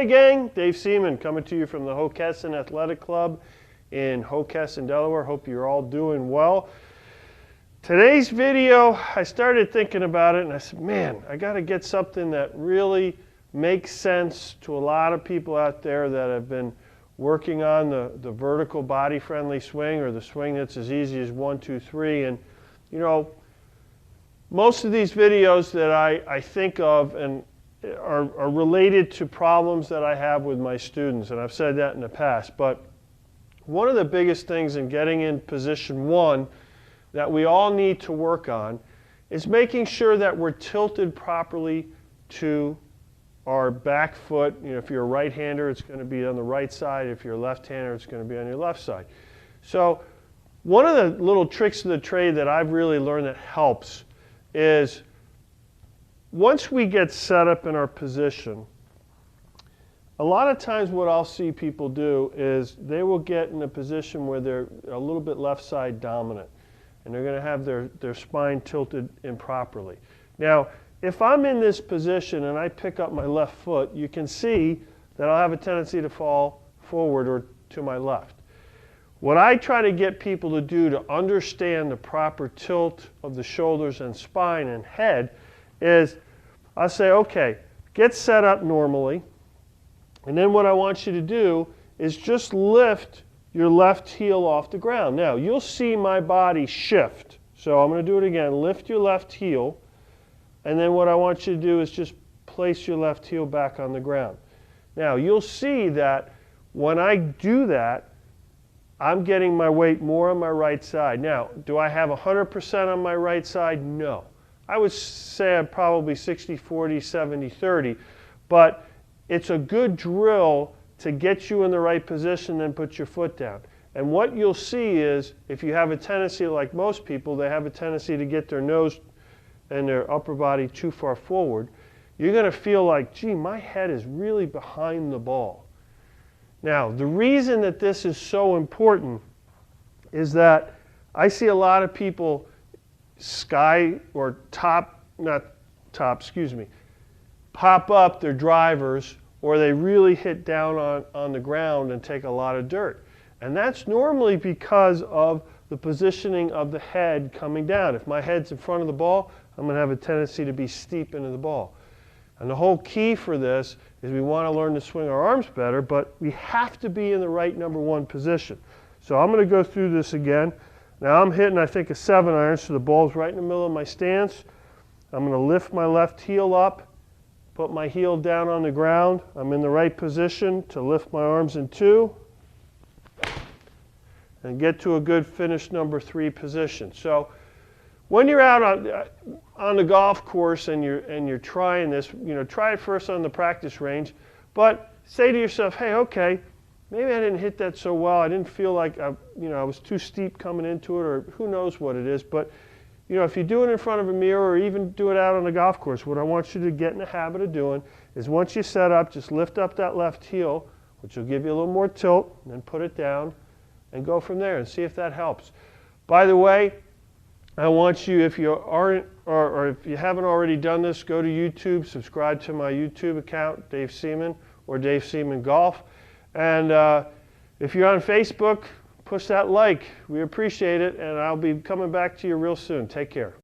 Howdy gang, Dave Seeman coming to you from the Hockessin Athletic Club in Hockessin, Delaware. Hope you're all doing well. Today's video, I started thinking about it and I said, man, I got to get something that really makes sense to a lot of people out there that have been working on the vertical body-friendly swing, or the swing that's as easy as 1, 2, 3. And you know, most of these videos that I think of and are related to problems that I have with my students, and I've said that in the past. But one of the biggest things in getting in position 1 that we all need to work on is making sure that we're tilted properly to our back foot. You know, if you're a right-hander, it's going to be on the right side. If you're a left-hander, it's going to be on your left side. So one of the little tricks of the trade that I've really learned that helps is once we get set up in our position, a lot of times what I'll see people do is they will get in a position where they're a little bit left side dominant, and they're going to have their spine tilted improperly. Now, if I'm in this position and I pick up my left foot, you can see that I'll have a tendency to fall forward or to my left. What I try to get people to do to understand the proper tilt of the shoulders and spine and head is I say, okay, get set up normally, and then what I want you to do is just lift your left heel off the ground. Now, you'll see my body shift. So I'm going to do it again. Lift your left heel, and then what I want you to do is just place your left heel back on the ground. Now, you'll see that when I do that, I'm getting my weight more on my right side. Now, do I have 100% on my right side? No. I would say I'm probably 60-40, 70-30, but it's a good drill to get you in the right position and put your foot down. And what you'll see is, if you have a tendency, like most people, they have a tendency to get their nose and their upper body too far forward, you're going to feel like, gee, my head is really behind the ball. Now, the reason that this is so important is that I see a lot of people pop up their drivers, or they really hit down on the ground and take a lot of dirt. And that's normally because of the positioning of the head coming down. If my head's in front of the ball, I'm going to have a tendency to be steep into the ball. And the whole key for this is we want to learn to swing our arms better, but we have to be in the right number 1 position. So I'm going to go through this again. Now I'm hitting, I think, a 7-iron, so the ball's right in the middle of my stance. I'm going to lift my left heel up, put my heel down on the ground. I'm in the right position to lift my arms in 2 and get to a good finish number 3 position. So when you're out on the golf course and you're trying this, you know, try it first on the practice range, but say to yourself, hey, okay, maybe I didn't hit that so well. I didn't feel like I was too steep coming into it, or who knows what it is. But you know, if you do it in front of a mirror or even do it out on the golf course, what I want you to get in the habit of doing is, once you set up, just lift up that left heel, which will give you a little more tilt, and then put it down and go from there and see if that helps. By the way, I want you, if you aren't, or if you haven't already done this, go to YouTube, subscribe to my YouTube account, Dave Seeman, or Dave Seeman Golf. And if you're on Facebook, push that like. We appreciate it, and I'll be coming back to you real soon. Take care.